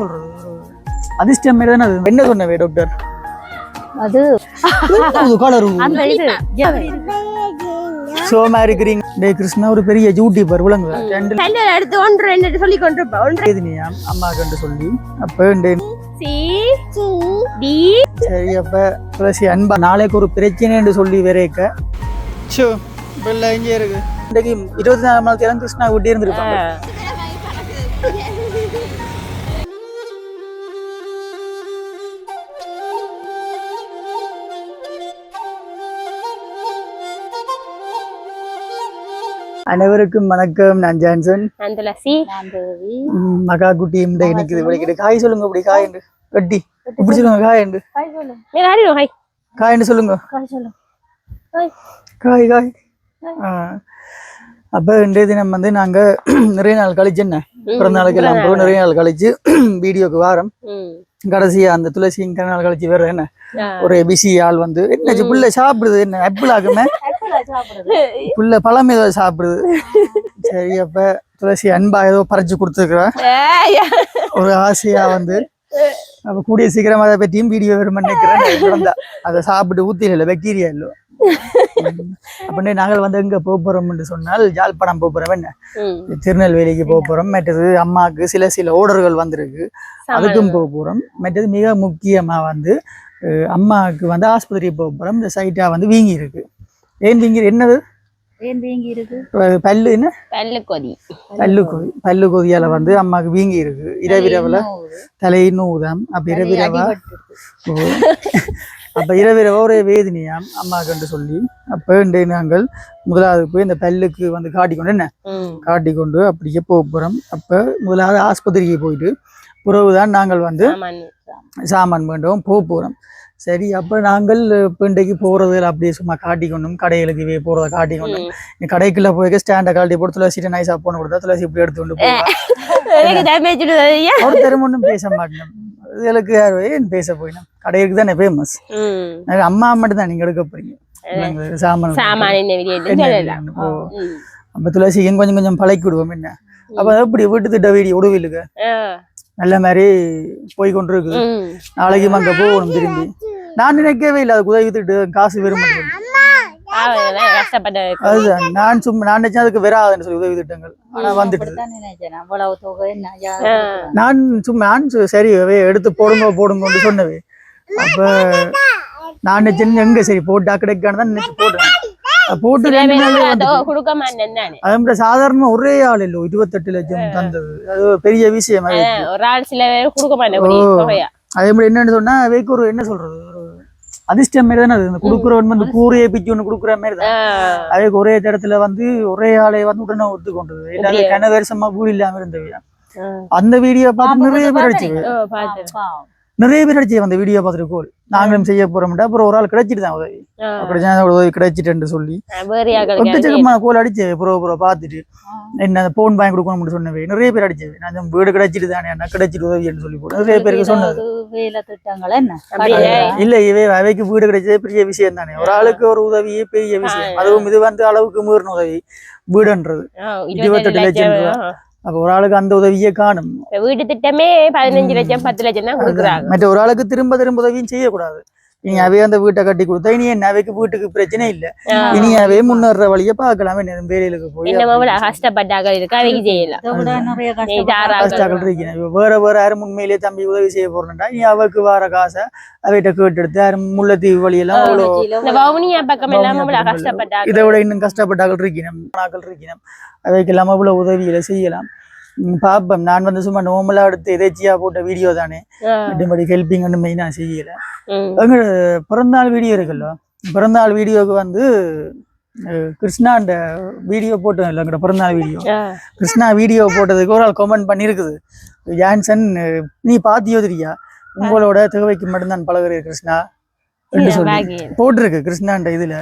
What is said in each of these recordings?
சொல்றது அதிர்ஷ்டம் மாதிரி தானே அது. என்ன சொன்னவே டாக்டர் அது கலர் அந்த இது சோமா இருக்கிறீங்க. டே கிருஷ்ணா ஒரு பெரிய யூடியூபர் விளங்குதா எடுத்து ஒன்று ரெண்டு சொல்லி கொண்டிருப்பா அம்மா கண்டு சொல்லி அப்ப சரி அப்ப துளசி அன்பா நாளைக்கு ஒரு பிரச்சனைன்னு சொல்லி விரைக்க சோ இப்ப இங்கே இருக்கு இன்றைக்கு 24 மணி நேரம் கிருஷ்ணா விட்டே இருந்திருப்பாங்க. அனைவருக்கும் வணக்கம். நான் ஜான்சன். மகா குட்டி நிக்குது விளைக்கிட்டு காய் சொல்லுங்க. அப்படி காய் கட்டி இப்படி சொல்லுங்க. காய் சொல்லுங்க. காய் காய் அப்ப இன்றைய தினம் வந்து நாங்க நிறைய நாள் கழிச்சு என்ன பிறந்த நாளுக்கு எல்லாம் போய் நிறைய நாள் கழிச்சு வீடியோக்கு வாரம் கடைசியா அந்த துளசியும் கரை நாள் கழிச்சு வேற என்ன ஒரு பிசி ஆள் வந்து என்ன புள்ள சாப்பிடுது என்ன ஆப்பிள் ஆகுமே புள்ள பழம் ஏதோ சாப்பிடுது. சரி அப்ப துளசி அன்பா ஏதோ பறிச்சு கொடுத்துருக்குறா ஒரு ஆசையா வந்து அப்ப கூடிய சீக்கிரம் அதை பற்றியும் வீடியோ வேணும்னு நினைக்கிறேன். அதை சாப்பிட்டு ஊத்தில இல்லை பாக்டீரியா இல்லை. அப்படின்னே நாங்கள் வந்து எங்க போறோம்னு சொன்னால் யாழ்ப்பாணம் போறோம் என்ன திருநெல்வேலிக்கு போறோம். மற்றது அம்மாவுக்கு சில ஓர்டர்கள் வந்திருக்கு அதுக்கும் போறோம். மற்றது மிக முக்கியமா வந்து அம்மாவுக்கு வந்து ஆஸ்பத்திரி போறோம். இந்த சைட்டா வந்து வீங்கி இருக்கு. ஏன் வீங்கி என்னது பல்லு என்ன பல்லு கொதியால வந்து அம்மாவுக்கு வீங்கி இருக்கு. இரவிரவுல தலை நூதாம் அப்ப இரவிரவா அப்ப இரவிரவா ஒரே வேதனையாம் அம்மாவுக்கு சொல்லி அப்ப நாங்கள் முதலாவது போய் இந்த பல்லுக்கு வந்து காட்டிக்கொண்டு என்ன காட்டிக்கொண்டு அப்படியே போறோம். அப்ப முதலாவது ஆஸ்பத்திரிக்கு போயிட்டு பிறகுதான் நாங்கள் வந்து சாமான் வேண்டும் போறோம். சரி அப்ப நாங்கள் இன்றைக்கு போறது அப்படியே சும்மா காட்டிக்கொண்டும் கடைகளுக்கு போறதை காட்டிக்கொண்டும் கடைக்குள்ள போய் ஸ்டாண்டை காட்டி போட்டு துளசிட்ட நைஸா போன கொடுத்தா துளசி இப்படி எடுத்து கொண்டு ஒருத்தரும் ஒன்றும் பேச மாட்டேன். இதுகளுக்கு யாரும் பேச போயிடும். கடைக்கு தானே ஃபேமஸ். அம்மா மட்டும் தான் நீங்க எடுக்க போறீங்க சாமான். அப்ப துளசிக்கும் கொஞ்சம் கொஞ்சம் பழக்கி விடுவோம் என்ன. அப்ப எப்படி வீட்டு திட்ட வீடியோ உடவில்லுங்க நல்ல மாதிரி போய் கொண்டு இருக்கு. நாளைக்கு அங்க போகணும் திரும்பி. நான் நினைக்கவே இல்லை அதுக்கு உதவி திட்டு காசு வெறும் அதுதான் நான் சும்மா நான் நினைச்சேன் அதுக்கு வராதுன்னு சொல்லி உதவி திட்டங்கள். ஆனா வந்துட்டு நான் சரி எடுத்து போடுங்கன்னு சொன்னவே. அப்ப நான் நினைச்சேன் எங்க சரி போட்டா கிடைக்கான்னு தான் நினைச்சு போட்டேன். போட்டு அது சாதாரணமா ஒரே ஆள் இல்ல 28 லட்சம் தந்தது. அது பெரிய விஷயம். அதே மாதிரி என்னன்னு சொன்னா அவைக்கு ஒரு என்ன சொல்றது அதிர்ஷ்டம் மாதிரி தானே அது. குடுக்குறவன் வந்து கூரையை பிச்சு ஒண்ணு குடுக்குற மாதிரி தான். அவைக்கு ஒரே இடத்துல வந்து ஒரே ஆளைய வந்து உடனே ஒத்துக்கொண்டது. எல்லாரும் கன வருஷமா வீடு இல்லாம இருந்தவையா. அந்த வீடியோ பார்த்து நிறைய பேர் அடிச்சு அந்த வீடியோ பார்த்துட்டு கோல் நாங்களும் செய்ய போறோம்டா. அப்புறம் ஒரு ஆள் கிடைச்சிட்டு தான் உதவி உதவி கிடைச்சிட்டு சொல்லி கோல் அடிச்சு புறம் பார்த்துட்டு என்ன போன் வாங்கி கொடுக்கணும்னு சொன்னவே நிறைய பேர் அடிச்சது. நான் வீடு கிடைச்சிட்டு தானே என்ன கிடைச்சிட்டு உதவின்னு சொல்லி போட்டு நிறைய பேருக்கு சொன்னது. இல்ல அவைக்கு வீடு கிடைச்சதே பெரிய விஷயம் தானே. ஒரு ஆளுக்கு ஒரு உதவியே பெரிய விஷயம். அதுவும் இது வந்து அளவுக்கு மீறின உதவி வீடுன்றது 28 லட்சம் ரூபாய். அப்ப ஒரு ஆளுக்கு அந்த உதவியே காணும். வீட்டு திட்டமே 15 லட்சம் 10 லட்சம் தான் கொடுக்குறாங்க. மற்ற ஒரு ஆளுக்கு திரும்ப உதவியும் செய்யக்கூடாது. இனி அவே அந்த வீட்டை கட்டி கொடுத்தா இனி என்ன அவைக்கு வீட்டுக்கு பிரச்சனை இல்லை. இனி அவே முன்னேற வழியை பார்க்கலாம். வேலைகளுக்கு போய் கஷ்டப்பட்டாக்கள் இருக்கு அவைக்கு கஷ்டங்கள் இருக்கணும். வேற யாரும் உண்மையிலேயே தம்பி உதவி செய்ய போறேன்டா இனி அவருக்கு வர காசை அவைகிட்ட கேட்டு எடுத்து யாரும் முல்லைத்தீவு வழியெல்லாம் இதை விட இன்னும் கஷ்டப்பட்டாக்கள் இருக்கணும். அவைக்கு இல்லாம இவ்வளவு உதவியில செய்யலாம். பாப்பேன். நான் வந்து சும்மா நோமலா எடுத்து எதேச்சியா போட்ட வீடியோ தானே. மற்றபடி ஹெல்பிங் ஒன்று மெயினா செய்யல. எங்க பிறந்தநாள் வீடியோ இருக்குல்ல பிறந்தநாள் வீடியோக்கு வந்து கிருஷ்ணாண்ட வீடியோ போட்டோம் இல்லை எங்கட பிறந்தநாள் வீடியோ. கிருஷ்ணா வீடியோ போட்டதுக்கு ஒரு ஆள் கமெண்ட் பண்ணியிருக்குது. ஜான்சன் நீ பாத்தியோ தெரியா உங்களோட தேவைக்கு மட்டும்தான் பழகுறீர் கிருஷ்ணா சொல்லி போட்டிருக்கு. கிருஷ்ணாண்ட இதுல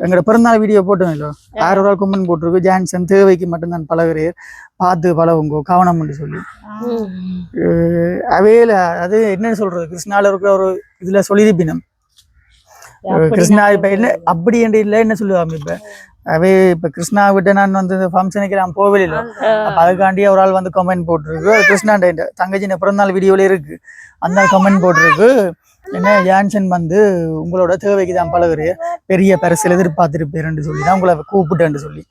எங்கட பிறந்தநாள் வீடியோ போட்டோம் இல்லை யார் ஒரு ஆள் கமெண்ட் போட்டிருக்கு. ஜான்சன் தேவைக்கு மட்டும்தான் பழகுறீர் பார்த்து பழகுங்கோ கவனம் சொல்லி. அவையில அது என்னன்னு சொல்றது கிருஷ்ணால இருக்கிற ஒரு இதுல சொல்லியிருப்பினம். கிருஷ்ணா இப்ப இல்ல அப்படி என்று இல்ல என்ன சொல்லுவாங்க. இப்ப அவே இப்ப கிருஷ்ணா விட்டு நான் வந்து ஃபங்க்ஷனுக்கு நான் போகவே இல்லை. அப்ப அதுக்காண்டி ஒரு ஆள் வந்து கமெண்ட் போட்டிருக்கு. கிருஷ்ணா தங்கச்சி பிறந்தநாள் வீடியோல இருக்கு. அந்த கமெண்ட் போட்டிருக்கு, என்ன ஜான்சன் வந்து உங்களோட தேவைக்கு தான் பழகுற, பெரிய பரிசில் எதிர்பார்த்திருப்பேன்னு சொல்லி தான் உங்களை கூப்பிட்டேன்னு சொல்லி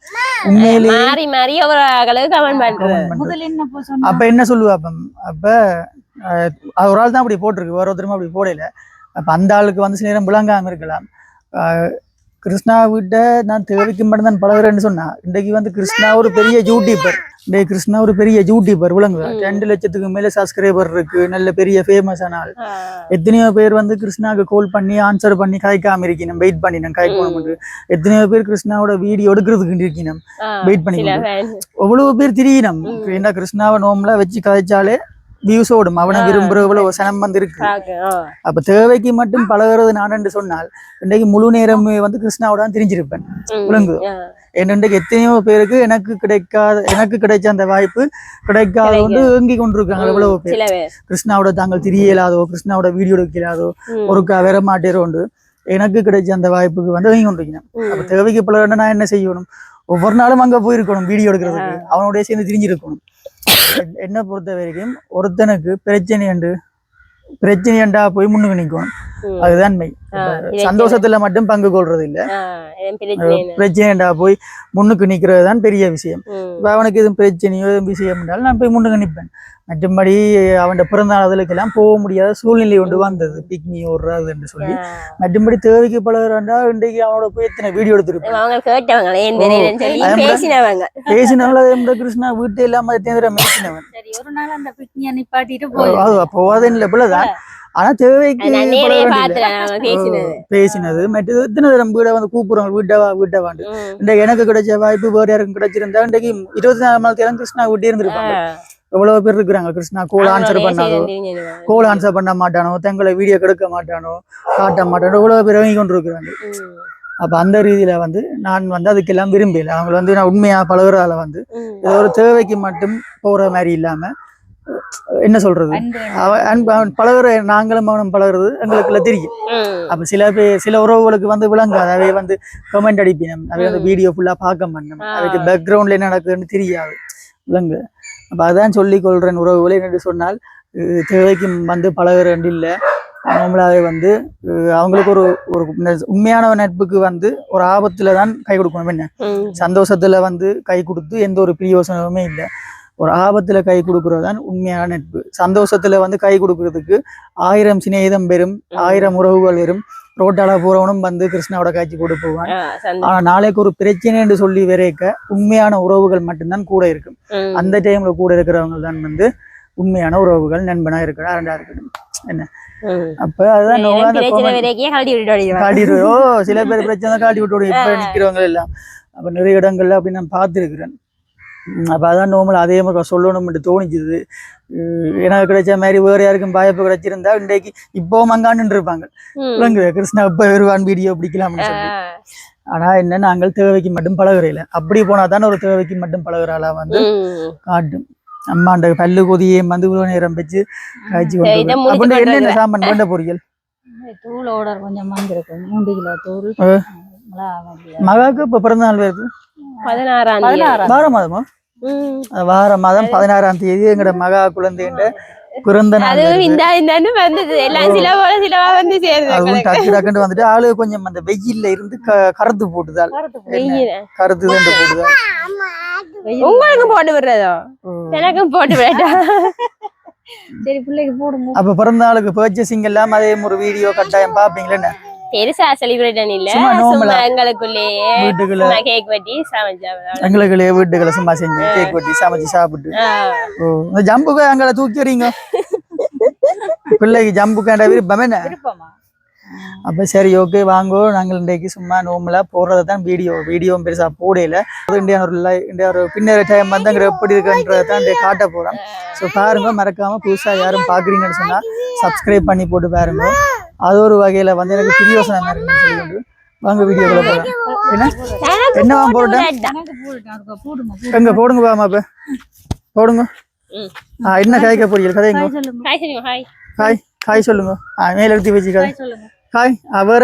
உண்மையிலேயே அப்ப என்ன சொல்லுவா? அப்ப ஒரு ஆள் தான் அப்படி போட்டிருக்கு, வேற ஒருத்தருமே அப்படி போடல. அப்ப அந்த ஆளுக்கு வந்து சில நேரம் விளங்காம இருக்கலாம். கிருஷ்ணா விட்ட நான் தேவைக்கு மட்டும் தான் பழகுறேன்னு சொன்னா, இன்றைக்கு வந்து கிருஷ்ணா ஒரு பெரிய யூடியூபர். இன்றைக்கு கிருஷ்ணா ஒரு பெரிய யூடியூபர் விளங்குதா? 2 லட்சத்துக்கு மேல சப்ஸ்கிரைபர் இருக்கு, நல்ல பெரிய ஃபேமஸ் ஆன ஆள். எத்தனையோ பேர் வந்து கிருஷ்ணாவுக்கு கால் பண்ணி ஆன்சர் பண்ணி காய்க்காம இருக்கணும், வெயிட் பண்ணினோம் காய்க்கணும். எத்தனையோ பேர் கிருஷ்ணாவோட வீடியோ எடுக்கிறதுக்கு இருக்கணும், வெயிட் பண்ணிக்கணும். எவ்வளவு பேர் திரியணும். என்ன கிருஷ்ணாவை நோம்பலா வச்சு கதைச்சாலே வியூஸ் ஓடும். அவனை விரும்புறவளோ சனம் வந்து இருக்கு. அப்ப தேவைக்கு மட்டும் பழகிறது நான் சொன்னால் இன்றைக்கு முழு நேரமே வந்து கிருஷ்ணாவோட தான் தெரிஞ்சிருப்பேன் விளங்கு. என்னன்றைக்கு எத்தனையோ பேருக்கு எனக்கு கிடைச்ச அந்த வாய்ப்பு கிடைக்காத கொண்டு ஏங்கி கொண்டிருக்காங்க எவ்வளவு பேர். கிருஷ்ணாவோட தாங்கள் தெரிய இயலாதோ, கிருஷ்ணாவோட வீடியோ எடுக்க இயலாதோ, ஒருக்கா வேற மாட்டேரோண்டு எனக்கு கிடைச்ச அந்த வாய்ப்புக்கு வந்து ஏங்கி கொண்டிருக்கேன். அப்ப தேவைக்கு பழகிறேன்னா நான் என்ன செய்யணும்? ஒவ்வொரு நாளும் அங்க போயிருக்கணும், வீடியோ எடுக்கிறதுக்கு அவனோடய சேர்ந்து தெரிஞ்சிருக்கணும். என்ன பொறுத்த வரைக்கும் ஒருத்தனுக்கு பிரச்சனையண்டா போய் முன்னுக்கு நிற்கணும், அதுதான் மெய். சந்தோஷத்துல மட்டும் பங்கு கொள்றது இல்ல, பிரச்சனையண்டா போய் முன்னுக்கு நிக்கிறது தான் பெரிய விஷயம். அவனுக்கு எதுவும் பிரச்சனையோ விஷயம் என்றாலும் நான் போய் முன்னுக்கு நிற்பேன். மற்றபடி அவன் பிறந்தாள் அதுக்கெல்லாம் போக முடியாத சூழ்நிலை கொண்டு வந்தது, பிக்னி ஓடுறது என்று சொல்லி. மற்றபடி தேவைக்கு பழகிறா இன்றைக்கு அவனோட போய் எத்தனை வீடியோ எடுத்திருப்பேன். பேசினவங்க அதே மாதிரி கிருஷ்ணா வீட்டு இல்லாம தேர்தல் பேசினவன் போவாதன் இல்லை பிள்ளைதான். ஆனா தேவைக்கு பேசினது மற்றது எத்தனை தரம் வீட வந்து கூப்பிடுறோம், வீட்டை வாண்டு. இன்றைக்கு எனக்கு கிடைச்ச வாய்ப்பு வேற யாருக்கும் கிடைச்சிருந்தா இன்றைக்கு 24 மணி நேரம் கிருஷ்ணா வீட்டே இருந்திருப்பாங்க. எவ்வளவு பேர் இருக்கிறாங்க. கிருஷ்ணா கோல் ஆன்சர் பண்ண மாட்டானோ, தங்களை வீடியோ கெடுக்க மாட்டானோ, காட்ட மாட்டானோ, எவ்வளவு பேர் வாங்கி கொண்டு இருக்கிறாங்க. அப்ப அந்த ரீதியில வந்து நான் வந்து அதுக்கெல்லாம் விரும்பல. அவங்க வந்து நான் உண்மையா பழகுறதால வந்து ஏதோ ஒரு தேவைக்கு மட்டும் போற மாதிரி இல்லாம என்ன சொல்றது, அவன் பழகுற நாங்களும் அவனும் பழகுறது எங்களுக்குள்ள தெரியும். அப்ப சில உறவுகளுக்கு வந்து விளங்காது, அவை வந்து கமெண்ட் அடிப்பினம், அவை வந்து வீடியோ ஃபுல்லா பார்க்க மாட்டோம், அதுக்கு பேக்ரவுண்ட்ல என்ன நடக்குதுன்னு தெரியாது விளங்கு. அப்ப அதான் சொல்லிக் கொள்றேன் உறவுகளை என்று சொன்னால், தேவைக்கு வந்து பழகுறேன் இல்லை, நம்மளாவே வந்து அவங்களுக்கு ஒரு உண்மையான நட்புக்கு வந்து ஒரு ஆபத்துல தான் கை கொடுக்கணும். என்ன சந்தோஷத்துல வந்து கை கொடுத்து எந்த ஒரு பிரயோசனமுமே இல்லை, ஒரு ஆபத்துல கை கொடுக்கறதுதான் உண்மையான நட்பு. சந்தோஷத்துல வந்து கை கொடுக்கறதுக்கு 1000 சிநேகிதம் பெறும், 1000 உறவுகள் வரும். ரோட்டால போறவனும் வந்து கிருஷ்ணாவோட காட்சி போட்டு போவான். ஆனா நாளைக்கு ஒரு பிரச்சனை என்று சொல்லி வரைக்க உண்மையான உறவுகள் மட்டும்தான் கூட இருக்கும். அந்த டைம்ல கூட இருக்கிறவங்க தான் வந்து உண்மையான உறவுகள், நண்பனா இருக்கணும், அரண்டா இருக்கணும். என்ன அப்ப அதுதான் காட்டிடுவோ சில பேர் பிரச்சனை காட்டி விட்டு இப்ப நிக்கிறவங்க எல்லாம். அப்ப நிறைய இடங்கள்ல அப்படி நான் பார்த்துருக்கிறேன். அப்ப அதான் நோமல் அதே மாதிரி சொல்லணும்னு தோணிச்சுது. எனக்கு கிடைச்ச மாதிரி வேற யாருக்கும் வாய்ப்பு கிடைச்சிருந்தா இன்றைக்கு இப்பவும் அங்கான்னு இருப்பாங்க. கிருஷ்ணா இப்ப வருவான் வீடியோ பிடிக்கலாம்னு சொல்லி. ஆனா என்ன நாங்கள் தேவைக்கு மட்டும் பழகுறையில, அப்படி போனா தானே ஒரு தேவைக்கு மட்டும் பழகுறாளா வந்து காட்டும். அம்மாண்ட பல்லு கொதியே வந்து இவ்வளவு நேரம் வச்சு காய்ச்சி கொண்டு என்ன சாமான் பண்ண பொரியல் மகாவுக்கு இப்ப பிறந்த நாள் வருது 16 மாதம் 16ஆம் தேதி எங்கட மகா குழந்தைன்ற பிறந்த நாள். வந்துட்டு ஆளு கொஞ்சம் அந்த வெயில்ல இருந்து கருத்து போட்டுதால் கருத்து போட்டுதால் உங்களுக்கு போட்டு விடுறதோ எனக்கும் போட்டு விடட்டா. சரி பிள்ளைக்கு போடுங்க. அப்ப பிறந்த நாளுக்கு பர்ச்சேசிங் எல்லாம் அதே ஒரு வீடியோ கட்டாயம் பாப்பீங்களா? பெருசா செலிப்ரேட் இல்ல, எங்களுக்குள்ளேயே வீட்டுக்குள்ள கேக் வெட்டி சமைச்சா எங்களுக்குள்ளேயே வீட்டுக்குள்ள சும்மா செஞ்சு கேக் வெட்டி சமைச்சு சாப்பிட்டு ஜம்புக்கு அங்கே தூக்கிறீங்க பிள்ளைக்கு ஜம்புக்காண்ட விருப்பம் என்ன? அப்ப சரி ஓகே வாங்கோ. நாங்கள் இன்றைக்கு சும்மா நோம்பலா போடுறத தான் வீடியோ பெருசா போடையில இந்தியா ஒரு பின்னர் டைம் வந்து அங்கே எப்படி இருக்குன்றதை தான் காட்ட போறோம். ஸோ பாருங்க, மறக்காம புதுசா யாரும் பாக்குறீங்கன்னு சொன்னா சப்ஸ்கிரைப் பண்ணி போட்டு பாருங்க. அது ஒரு வகையில வந்து எனக்கு பிரியோசனமா இருக்குன்னு சொல்லிட்டு வாங்க வீடியோக்குள்ள போலாம். என்ன போட்டேன் எங்க போடுங்க பாமா, இப்ப போடுங்க. என்ன காய்க்க போறீங்க கதைங்க? காய் சொல்லுங்க. மேல எடுத்து வச்சு காய் வேற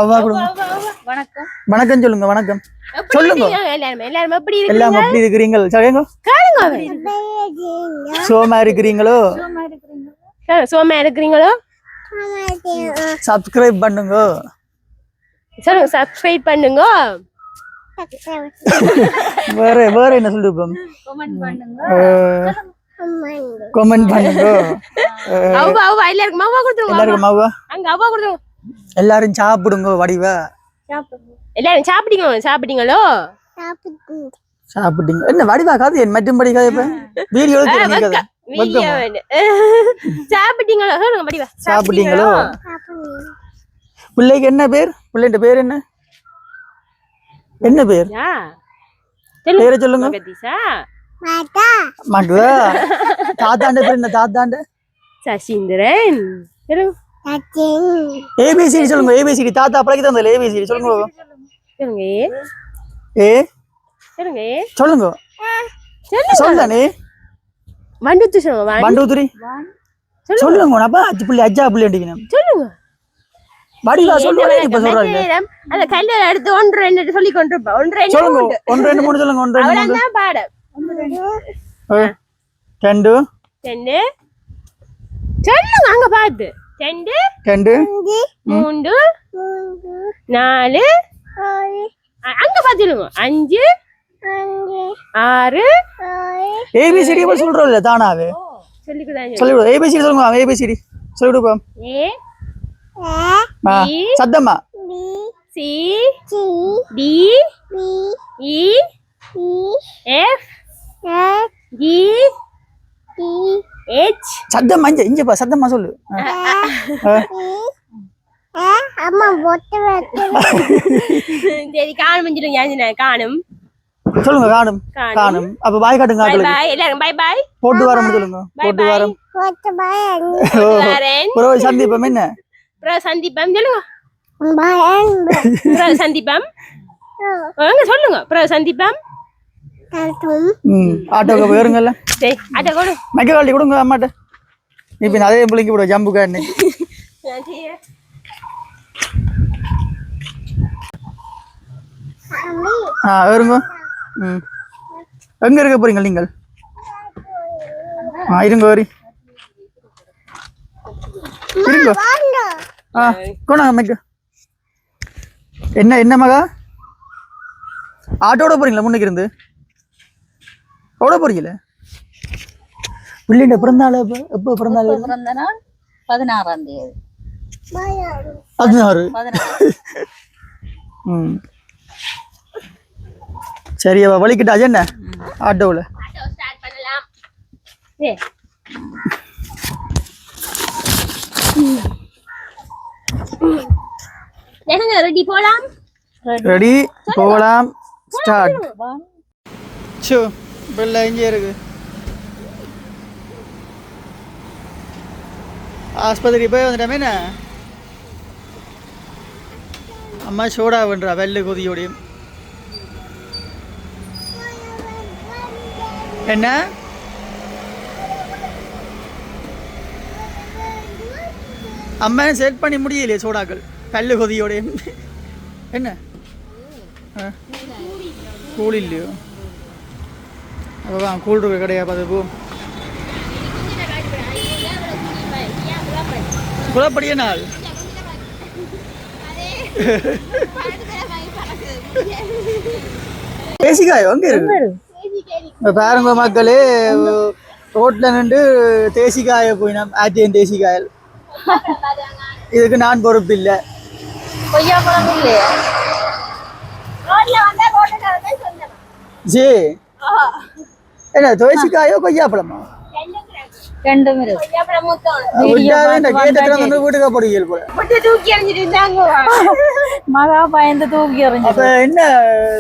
அவ்வா கொடுங்க. வணக்கம். வணக்கம் சொல்லுங்க. வணக்கம் சொல்லுங்க. எல்லாரும் எப்படி எல்லாம் எப்படி இருக்கிறீங்க சொல்லுங்க. சோமா இருக்கிறீங்களோ? சோமா இருக்கிறீங்களோ? சப்ஸ்கிரைப் பண்ணுங்க. சொல்லுங்க சப்ஸ்கிரைப் பண்ணுங்க. வேற வேற என்ன சொல்லிருப்போம்? கமெண்ட் பண்ணுங்க. அவ்வா அவ்வா எல்லாருக்கும் அவ்வா கொடுத்துருங்க. எல்லாருக்கும் அவ்வா. அங்க அவ்வா கொடுத்துருங்க. எல்லாரும் சாப்பிடுங்க. வடிவா எல்லாரும் சாப்பிட்டீங்களோ? சாப்பிட்டீங்க. என்ன வடிவா காது என் மற்றும்படி காது இப்ப வீடியோ சாப்பிட்டீங்களோ? சொல்லுங்க வடிவா. சாப்பிட்டீங்களோ? பிள்ளைக்கு என்ன பேர்? பிள்ளைன்ற பேர் என்ன? என்ன பேர்? பேரை சொல்லுங்க. மகதா. தாத்தாண்ட பேர் என்ன? தாத்தாண்ட சசீந்திரன். ஏபிசிடி சொல்லுங்க. ஏபிசிடி தாத்தா பழக்கி தந்தல. ஏபிசிடி சொல்லுங்க. சொல்லுங்க. ஏ சொல்லுங்க. சொல்லுங்க. சொல்லுங்க. 1 2 3 சொல்லுங்க. 1 2 3 சொல்லுங்க. அப்ப அஞ்சு புள்ளி அஜா புள்ளி அடிக்கணும். சொல்லுங்க. வடிவா சொல்லுங்க. இப்ப சொல்றாங்க. அந்த கல்ல எடுத்து 1 2 சொல்லி கொண்டிருப்பா. 1 2 சொல்லுங்க. 1 2 3 சொல்லுங்க. 1 2 3 அவ்வளவுதான் பாடம். 2 2 சொல்லுங்க. அங்க பாத்து 2 2 3 4 அங்க பாத்துடுங்க. 5 6 ஏபிசிடி இப்ப சொல்றோம்ல தானாவே சொல்லிக்குதான். சொல்லிவிடு. ஏபிசிடி சொல்லுங்க. ஏபிசிடி சொல்லிவிடுப்பா. ஏ சத்தமா. C D E F G H. சத்தமா இஞ்சப்பா. சத்தமா சொல்லு. அம்மா போட்டு சரி காணும் செஞ்சிருங்க. காணும் சொல்லுங்க. காணும் காணும். அப்ப பாய் காட்டுங்க. பாய் எல்லாரும் பாய் பாய். போட்டு வரோம் சொல்லுங்க. போட்டு வரோம். போட்டு பாய். ப்ரோ சந்தீபம் என்ன? ப்ரோ சந்தீபம் சொல்லுங்க. பாய். ப்ரோ சந்தீபம் வாங்க சொல்லுங்க. ப்ரோ சந்தீபம். ஆட்டோக்கு போயிருங்கல்ல. சரி ஆட்டோ கொடு. மைக்க காட்டி கொடுங்க அம்மாட்ட. இப்ப அதே பிள்ளைங்க போடுவோம் ஜம்பு கார்டு. வருங்க. எங்க இருக்க போறீங்க நீங்கள்? இருங்க வரி இருங்க. கொண்டாங்க மைக்க. என்ன என்ன மகா? ஆட்டோட போறீங்களா? முன்னுக்கு இருந்து ஓட போறீங்களா? பிள்ளைண்ட பிறந்தாள் எப்போ பிறந்தாள்? பிறந்த நாள் 16ஆம் தேதி. 16. சரி அவ வலிக்கிட்டா என்ன ஆட்டோவில்? ரெடி போலாம். ரெடி போலாம். ஸ்டார்ட். சோ பெல்ல இங்கே இருக்கு. ஆஸ்பத்திரி போய் வந்துட்டோமே. என்ன அம்மா சோடா பண்றா வெள்ளை கொதியோடையும். என்ன அம்மா செட் பண்ணி முடியலையே சோடாக்கள் வெள்ளை கொதியோடையும். என்ன கூல் இல்லையோ? அப்போ கூல் இருக்க கிடையாது. பார்த்து போ. குழப்படிய நாள் தேசிக்காய் எங்க இருக்கு? பாருங்க மக்களே, ரோட்ல நின்று தேசிக்காய போயினோம். ஆட்டியன் தேசிக்காயல். இதுக்கு நான் பொறுப்பு இல்லை. ஜி என்ன தேசிக்காயோ கொய்யாப்பழமா? மகா பயந்து தூக்கி எறிஞ்சு. என்ன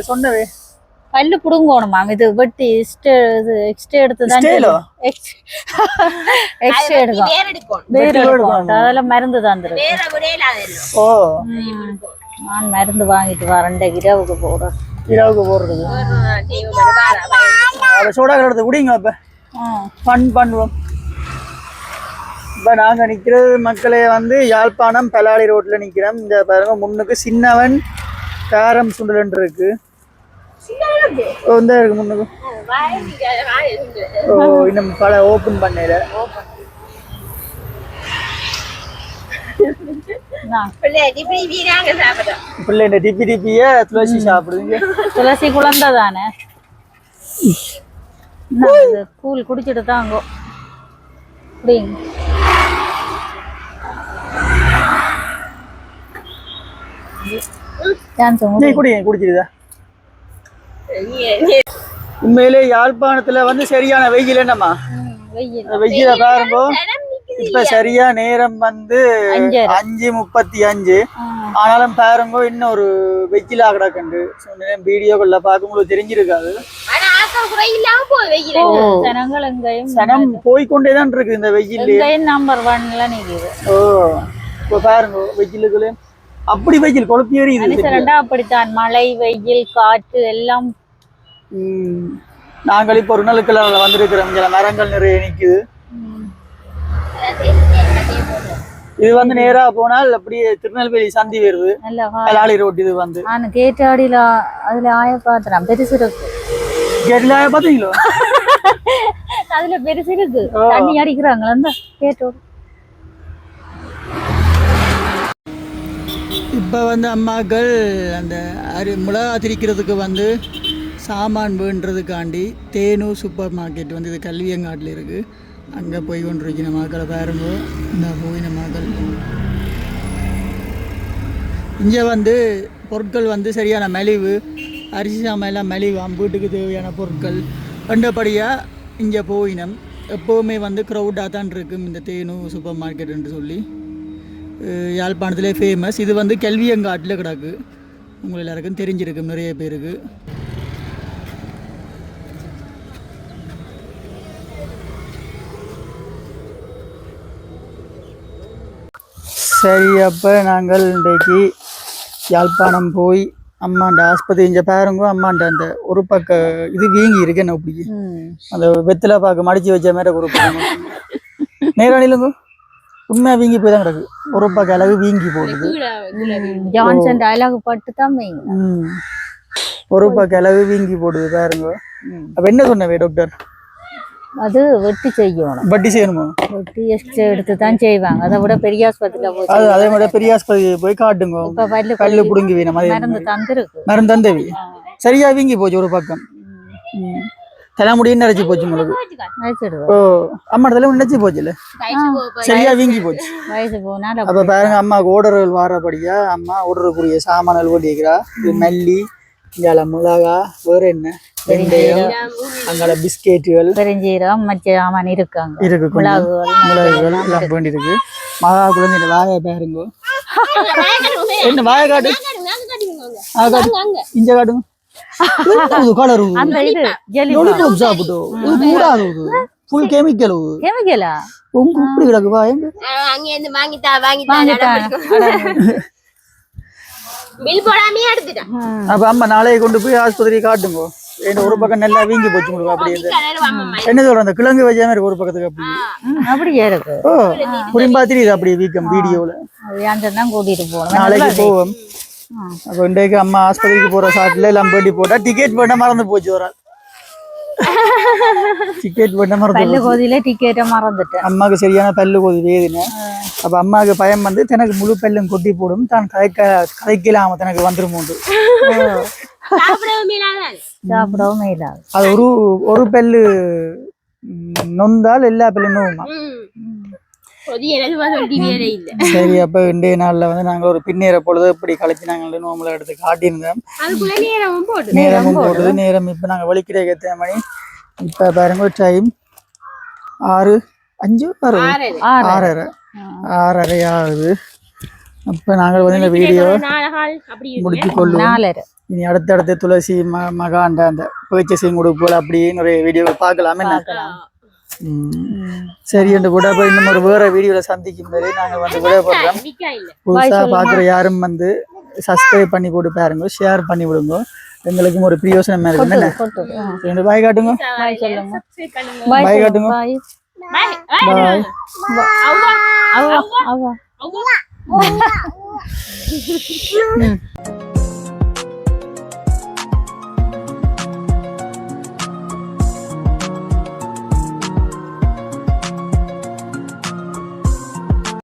சொன்னவே? பல்லு புடுங்கணும் மாம். இது வெட்டி எக்ஸ்ட்ரா எடுத்துதான் அதெல்லாம் மருந்து தான். ஓ நான் மருந்து வாங்கிட்டு வரேன். இரவுக்கு போடுறேன். இரவுக்கு போடுறது சோடா எடுத்து குடிங்க. அப்ப ஃபன் பண்ணுவோம். இப்போ நாங்கள் நிற்கிறது மக்களே வந்து யாழ்ப்பாணம் பலாளி ரோட்டில் நிற்கிறோம். இந்த பாருங்க முன்னுக்கு சின்னவன் காரம் சுண்டல் இருக்கு. இந்த இருக்கு முன்னுக்கு. ஓ இன்னும் கடை ஓப்பன் பண்ணல. பிள்ளை இந்த டிப்பி டிப்பிய துளசி சாப்பிடுங்க. துளசி குழந்தை தானே கூழ் குடிச்சிட்டு தாங்கோ குடிங்க. குடிச்சிருதா? உண்மையிலே யாழ்ப்பாணத்துல வந்து சரியான வெயில் என்னம்மா வெயில பாருங்க. இப்ப சரியா நேரம் வந்து 5:35. ஆனாலும் பாருங்க இன்னும் ஒரு வெயிலா கிடக்குண்டு. வீடியோக்குள்ள பார்க்க உங்களுக்கு தெரிஞ்சிருக்காது. சனம் போய்கொண்டேதான் இருக்கு இந்த வெயில். நம்பர் 1ல நிக்குது. ஓ இப்ப பாருங்க வெயிலுக்குள்ள அப்படி வெயில் கொளுத்தி எறியுது. அப்படித்தான் மழை வெயில் காற்று எல்லாம். நாங்கள் இப்ப ஒரு நாளுக்குள்ள வந்திருக்கிறோம். இங்க மரங்கள் நிறைய நிக்குது. இது வந்து நேரா போனால் அப்படியே திருநெல்வேலி சந்தி வருது. பலாளி ரோட் இது வந்து. நான் கேட்டாடியில அதுல ஆய பாத்துறேன். பெருசு இருக்கு. கேட்டில ஆய பாத்தீங்களோ? அதுல பெருசு இருக்கு. தண்ணி அடிக்கிறாங்களா அந்த கேட்டோடு. இப்போ வந்து அம்மாக்கள் அந்த மிளகா திரிக்கிறதுக்கு வந்து சாமான் வேண்டுறதுக்காண்டி தேனு சூப்பர் மார்க்கெட் வந்து இது கல்வியங்காட்டில் இருக்குது. அங்கே போய் கொண்டிருக்கிற மக்களை பாருங்க. இந்த போயின மக்கள் இங்கே வந்து பொருட்கள் வந்து சரியான மலிவு. அரிசி சாமான்லாம் மலிவாம். வீட்டுக்கு தேவையான பொருட்கள் கண்டபடியாக இங்கே போயினம். எப்போவுமே வந்து க்ரௌடாக தான் இருக்கும் இந்த தேனு சூப்பர் மார்க்கெட்டுன்னு சொல்லி. யாழ்ப்பாணத்திலே ஃபேமஸ். இது வந்து கல்வியங்காட்டில் கிடக்கு. உங்கள் எல்லாருக்கும் தெரிஞ்சிருக்கும் நிறைய பேருக்கு. சரி அப்போ நாங்கள் இன்றைக்கு யாழ்ப்பாணம் போய் அம்மாண்ட ஆஸ்பத்திரி இங்கே பாருங்க. அம்மாண்ட அந்த ஒரு பக்க இது வீங்கி இருக்கு. என்ன அப்படி அந்த வெத்தில பார்க்க மடிச்சு வச்ச மாதிரி ஒரு பக்கம் நேரானிலுங்க உண்மையா வீங்கி போய் தான் கிடக்கு. ஒரு பக்க அளவு வீங்கி போடுது. ஜான்சன் டயலாக் பட்டு தான் ஒரு பக்க அளவு வீங்கி போடுது பாருங்க. அப்ப என்ன சொன்னவே டாக்டர்? அது வெட்டி செய்யணும். வெட்டி செய்யணுமா? வெட்டி எக்ஸ்ரே எடுத்து தான் செய்வாங்க. அதை விட பெரிய ஆஸ்பத்திரியில் போய் அதே விட பெரிய ஆஸ்பத்திரி போய் காட்டுங்க. இப்போ கல்லு புடுங்கி வேணும். மருந்து தந்துருக்கு. மருந்து தந்தவி சரியா வீங்கி போச்சு ஒரு பக்கம். தலைமுடியும் நினைச்சு போச்சு உங்களுக்கு. ஓ அம்மா தலைமுடி நினைச்சு போச்சுல சரியா வீங்கி போச்சு. வயசு போனால அப்ப பாருங்க அம்மாவுக்கு ஓடர்கள் வாரபடியா அம்மா ஓடறக்கூடிய சாமான்கள் ஓடிக்கிறா. இது மல்லி இங்கால மிளகா வேற என்ன வெந்தயம் அங்கால பிஸ்கெட்டுகள் பெருஞ்சீரகம் மற்ற சாமான் இருக்காங்க. இருக்கு மிளகுகள் எல்லாம் வேண்டி இருக்கு. மகா குழந்தை வாயை பாருங்க. என்ன வாயை காட்டு இங்க காட்டுங்க. கலரு சாப்பிட்டு கூடாது. Full chemical. கெமிக்கலா உங்க இப்படி கிடக்குவா? அப்ப அம்மா நாளைக்கு கொண்டு போய் ஆஸ்பத்திரி காட்டுங்க. ஒரு பக்கம் நல்லா வீங்கி போச்சு உங்களுக்கு. அப்படி என்ன சொல்ற அந்த கிழங்கு வச்ச மாதிரி ஒரு பக்கத்துக்கு அப்படி அப்படியே இருக்கு. ஓ புரியும்பா தெரியுது அப்படி வீக்கம் வீடியோல. கூட்டிட்டு போவோம் நாளைக்கு போவோம். அப்ப இன்றைக்கு அம்மா ஆஸ்பத்திரிக்கு போற சாட்டில எல்லாம் பேட்டி போட்டா டிக்கெட் பண்ண மறந்து போச்சு. ஒரு ஆள் டிக்கெட் பண்ண மறந்து கோதியில டிக்கெட்டை மறந்துட்டேன். அம்மாவுக்கு சரியான பல்லு கோதி வேதுன்னு. அப்ப அம்மாவுக்கு பயம் வந்து தனக்கு முழு பல்லும் கொட்டி போடும். தான் கதைக்கலாம தனக்கு வந்துருமோண்டு சாப்பிடவும் இல்லாது. அது ஒரு பல்லு நொந்தால் எல்லா பல்லும் நோவுமா. சரி அப்ப இன்றைய நாள்ல வந்து நாங்க ஒரு பின்னேற பொழுது இப்படி கழிச்சு நாங்க நோம்புல எடுத்து காட்டியிருந்தோம். நேரமும் போடுது. நேரம் இப்ப நாங்க வலிக்கிற எத்தனை மணி? இப்ப பாருங்க டைம் 6:05 ஆகுது. அப்ப நாங்கள் வந்து இந்த வீடியோ முடிச்சு கொள்ளுவோம். இனி அடுத்தடுத்து துளசி மகாண்ட அந்த பர்ச்சேசிங் கொடுப்போல் அப்படியே நிறைய வீடியோவை பார்க்கலாமே. சரி என்று கூட இன்னும் ஒரு வேற வீடியோல சந்திக்கும் வரை நாங்கள் வந்து விடைபெறுறோம். புதுசா பாக்குற யாரும் வந்து சப்ஸ்கிரைப் பண்ணி போட்டு பாருங்க, ஷேர் பண்ணி விடுங்க. எங்களுக்கும் ஒரு பிரயோசனமா இருக்கு. பாய் காட்டுங்க. பாய் காட்டுங்க. பாய். அவ அவ ம்.